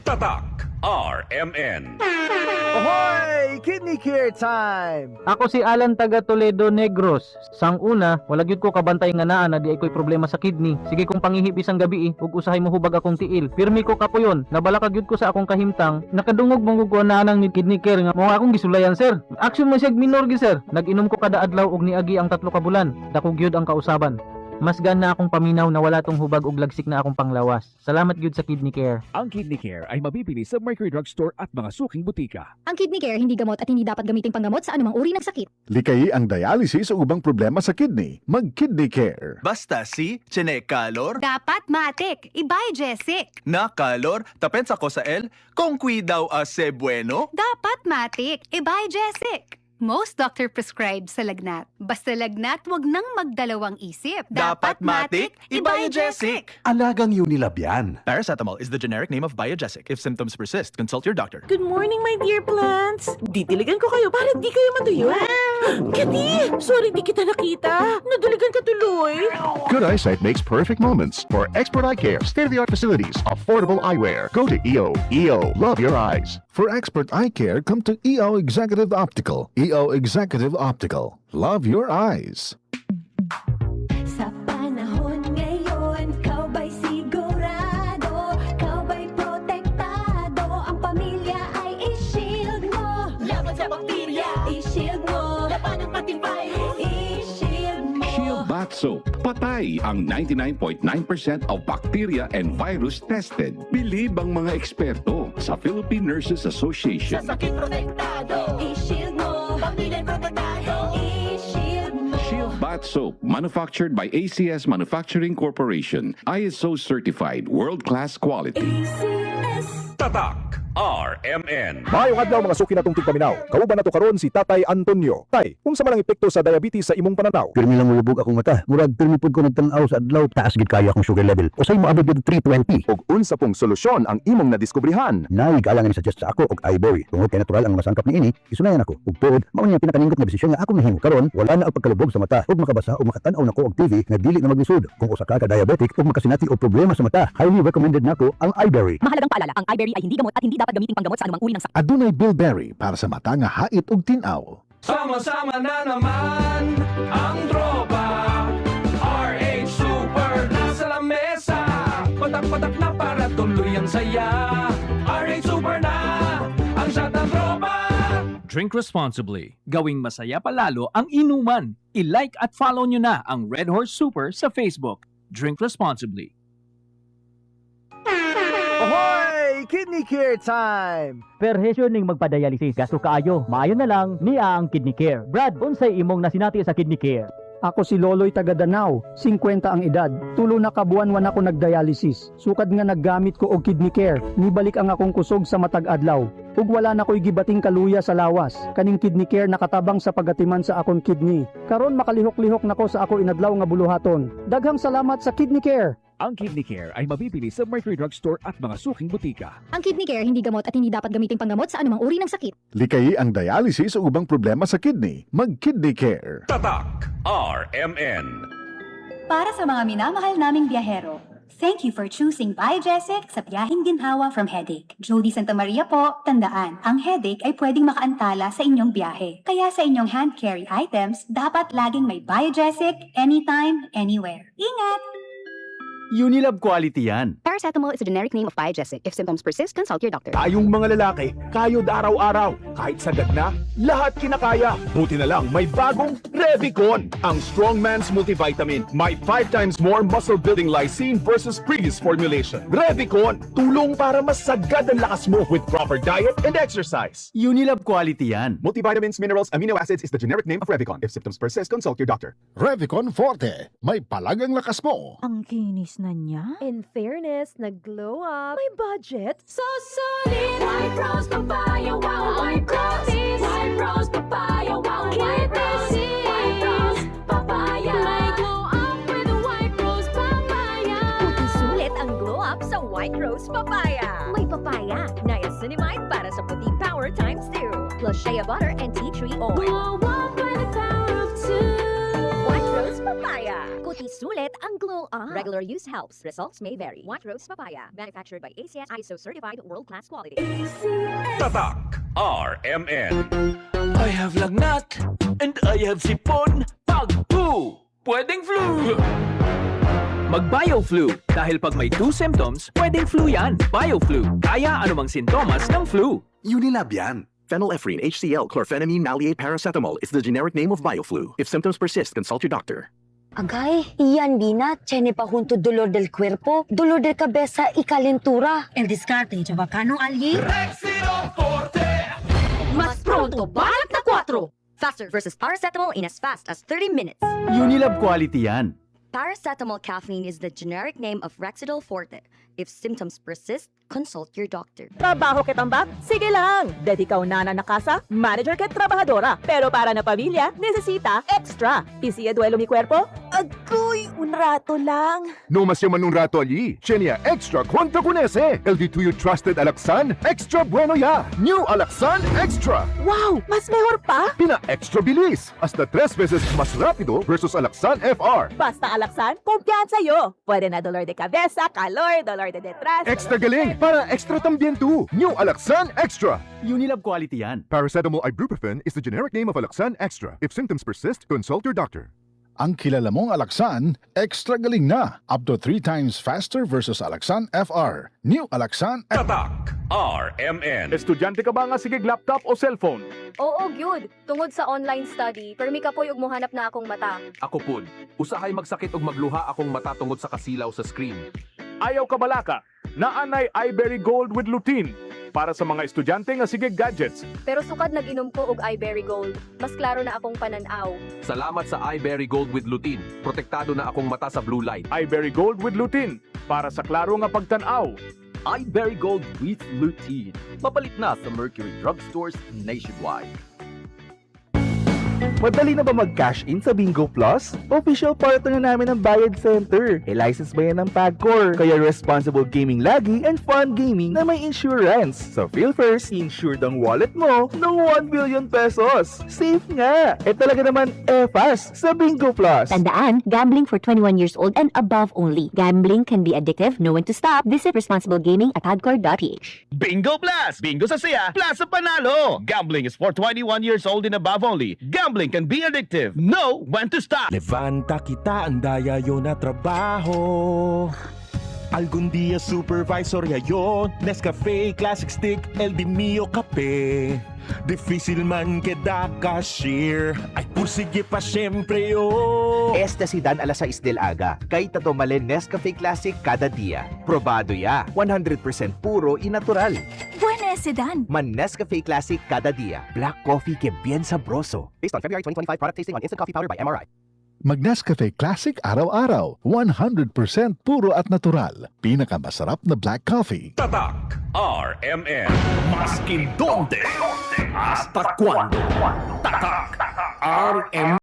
Tatak RMN. Ahoy! Kidney care time! Ako si Alan taga Toledo Negros. Sang una, wala gyud ko kabantay nga naa na di ay ko'y problema sa kidney. Sige kong pangihip isang gabi ug usahay mo hubag akong tiil. Pirmi ko kapuyon, nabalaka gyud ko sa akong kahimtang. Nakadungog mong ko na nang kidney care nga mo akong gisulayan sir. Action man siya minor gi sir. Nag-inom ko kada adlaw og niagi ang 3 ka bulan. Dako gyud ang kausaban. Mas na akong paminaw na wala tong hubag og lagsik na akong panglawas. Salamat gyud sa kidney care. Ang Kidney Care ay mabibili sa Mercury Drugstore at mga suking butika. Ang Kidney Care hindi gamot at hindi dapat gamiting panggamot sa anumang uri ng sakit. Likayi ang dialysis o ubang problema sa kidney. Mag-Kidney Care. Basta si Kalor, Dapat matik, ibay Jessic. na kalor, tapensa ko sa el, kung cuidaw ase bueno. Dapat matik, ibay Jessic. Most doctor prescribe sa lagnat. Basta lagnat, wag nang magdalawang isip. Dapat matik, ibay Jessic. Alagang Unilab yan. Paracetamol is the generic name of Biogesic. If symptoms persist, consult your doctor. Good morning, my dear plants! Didiligan ko kayo para di kayo matuyo. Kati! Sorry di kita nakita. Nadiligan ka tuloy. Good eyesight makes perfect moments. For expert eye care, state-of-the-art facilities, affordable eyewear, go to EO. EO, love your eyes. For expert eye care, come to EO Executive Optical. EO Executive Optical. Love your eyes. Sa panahon ngayon, kau ba'y sigurado? Kau ba'y protektado? Ang pamilya ay i-shield mo. Laban sa bakterya, i-shield mo. Laban ng pating virus, i-shield mo. Shield Bath Soap. Patay ang 99.9% of bacteria and virus tested. Bilib ang mga eksperto sa Philippine Nurses Association. Sa sakit protektado, i-shield mo. Pamilya protektado, i-shield mo. Shield Bath Soap, manufactured by ACS Manufacturing Corporation. ISO certified, world-class quality. Tatak RMN. Maayong adlaw mga suki natong tigpaminaw. Kauban nato karon si Tatay Antonio. Tay, kung sa malang epekto sa diabetes sa imong pananaw? Pirmi lang mulubog akong mata. Murag pirmi pud ko nagtanaw sa adlaw. Taas gid kaya akong sugar level. Usay mo abot gid 320. Ug unsa pong solusyon ang imong nadiskubrihan? Naay galang ni suggest sa ako og iBerry. Tungod kay natural ang masangkap niini, isunayan ako. Ug tuod, mao niya pinakaningot nga desisyon nga ako mahimo. Karon wala na ang pagkalubog sa mata ug makabasa ug makatan-aw nako og TV nga dili na maglisod. Kung usa ka diabetic ug makasinati og problema sa mata, highly recommended nako ang iBerry. Mahalagang paalala, ang iBerry ay hindi gamot at hindi dapat gamiting panggamot sa anumang uri ng sakit. Adunay bilberry para sa mata nga hait ug tinaw. Sama-sama na naman ang tropa. RH Super nasa lamesa. Patak-patak na para tuloy ang saya. RH Super na ang shot ng tropa. Drink responsibly. Gawing masaya palalo ang inuman. I-like at follow nyo na ang Red Horse Super sa Facebook. Drink responsibly. Ahoy! Kidney care time! Perhesyon ning magpa-dialysis. Gasto kaayo. Maayo na lang niya ang kidney care. Brad, unsay imong nasinati sa kidney care? Ako si Loloy taga Danau, 50 ang edad. Tulo na kabuan ako nagdialysis. Sukad nga naggamit ko og kidney care. Nibalik ang akong kusog sa matag adlaw. Ug wala na ko'y gibating kaluya sa lawas. Kaning kidney care nakatabang sa pagatiman sa akong kidney. Karon makalihok-lihok nako sa ako inadlaw nga buluhaton. Daghang salamat sa kidney care. Ang Kidney Care ay mabibili sa Mercury Drugstore at mga suking butika. Ang Kidney Care hindi gamot at hindi dapat gamiting panggamot sa anumang uri ng sakit. Likayi ang dialysis o ubang problema sa kidney. Mag-Kidney Care. Tatak RMN. Para sa mga minamahal naming biyahero, thank you for choosing Biogesic sa biyaheng ginhawa from headache. Jody Santa Maria po, tandaan, ang headache ay pwedeng makaantala sa inyong biyahe. Kaya sa inyong hand carry items, dapat laging may Biogesic anytime, anywhere. Ingat! Unilab quality yan. Paracetamol is a generic name of Biogesic. If symptoms persist, consult your doctor. Tayong mga lalaki, kayod araw-araw. Kahit sagad na, lahat kinakaya. Buti na lang, may bagong Revicon. Ang Strong Man's Multivitamin. May 5 times more muscle-building lysine versus previous formulation. Revicon, tulong para mas sagad ang lakas mo with proper diet and exercise. Unilab quality yan. Multivitamins, minerals, amino acids is the generic name of Revicon. If symptoms persist, consult your doctor. Revicon Forte. May palagang lakas mo. Ang kinis na niya. In fairness, nag-glow up. May budget. So solid. White Rose Papaya, wow, White Rose. White Rose Papaya, wow, White Rose. White Rose Papaya. May glow up with a White Rose Papaya. Puti sulit ang glow up sa White Rose Papaya. May papaya, niacinamide para sa puti power times 2. Plus shea butter and tea tree oil. Glow up with the power of 2. White Rose Papaya. Puti sulit ulit ang Glow Up. Regular use helps. Results may vary. White Rose Papaya. Manufactured by ACS ISO certified world-class quality. Tatak RMN. I have lagnat and I have sipon. Pag flu, pwedeng flu. Mag-BioFlu. Dahil pag may 2 symptoms, pwedeng flu yan. BioFlu. Kaya anumang sintomas ng flu. Unilab yan. Phenylephrine, HCl, chlorphenamine, maleate, paracetamol is the generic name of BioFlu. If symptoms persist, consult your doctor. Agay, iyan bina, tiene pa junto dolor del cuerpo, dolor de cabeza y calentura. El descarte, chabacano algi. Rexidol Forte. Mas pronto, balat na 4! Faster versus paracetamol in as fast as 30 minutes. Unilab quality yan. Paracetamol caffeine is the generic name of Rexidol Forte. If symptoms persist, consult your doctor. Trabaho ke tambak? Sige lang. Dahil ikaw na nakasa, manager ke trabahadora. Pero para na pamilya, necesita extra. ¿Y si duelo mi cuerpo? Agoy, un rato lang. No más llaman un rato allí. Chenia Extra cuenta con ese. El de tuyo trusted Alaxan, extra bueno ya. New Alaxan Extra. Wow, mas mejor pa? Pina extra bilis. Hasta 3 veces más rápido versus Alaxan FR. Basta alaksan, kumpiyansa yo. Pwede na dolor de cabeza, calor, dolor de detrás. Extra galing para extra también tú. New Alaxan Extra. Unilab quality yan. Paracetamol ibuprofen is the generic name of Alaxan Extra. If symptoms persist, consult your doctor. Ang kilala mong Alaxan, extra galing na. Up to 3 times faster versus Alaxan FR. New Alaxan Tatak RMN. Estudyante ka ba nga sigig laptop o cellphone? Oo, gyud. Tungod sa online study, permi ka po'y ug mohanap na akong mata. Ako pud, usahay magsakit og magluha akong mata tungod sa kasilaw sa screen. Ayaw ka balaka. Naanay iBerry Gold with lutein. Para sa mga estudyante nga sigig gadgets. Pero sukad nag-inom ko og iBerry Gold. Mas klaro na akong pananaw. Salamat sa iBerry Gold with lutein. Protektado na akong mata sa blue light. iBerry Gold with lutein. Para sa klaro nga pagtanaw. iBerry Gold with lutein. Mapalit na sa Mercury Drugstores nationwide. Madali na ba mag-cash in sa Bingo Plus? Official partner na namin ng Bayad Center. License ba yan ng PAGCOR? Kaya responsible gaming lagi and fun gaming na may insurance. So feel first, insured ang wallet mo ng 1 billion pesos. Safe nga! Talaga naman fast sa Bingo Plus. Tandaan, gambling for 21 years old and above only. Gambling can be addictive, know when to stop. Visit responsiblegaming@pagcor.ph. Bingo Plus! Bingo sa saya, plus sa panalo! Gambling is for 21 years old and above only. Gambling can be addictive. Know when to stop. Levanta kita ang dayayo na trabaho. Algún día supervisor yayo. Nescafe, Classic Stick, El Di Mio Kape. Difícil man queda cashier. Ay pursige pa siyempre yo. Esta si Dan alas 6 del aga. Kay tatomale Nescafe Classic kada dia. Probado ya. 100% puro y natural. Buena ese Dan. Man Nescafe Classic cada dia. Black coffee que bien sabroso. Based on February 2025 product tasting on instant coffee powder by MRI. Mag-Nescafe Classic araw-araw. 100% puro at natural. Pinakamasarap na black coffee. Tatak RMN. Maskin donde hasta cuando. Tatak RMN.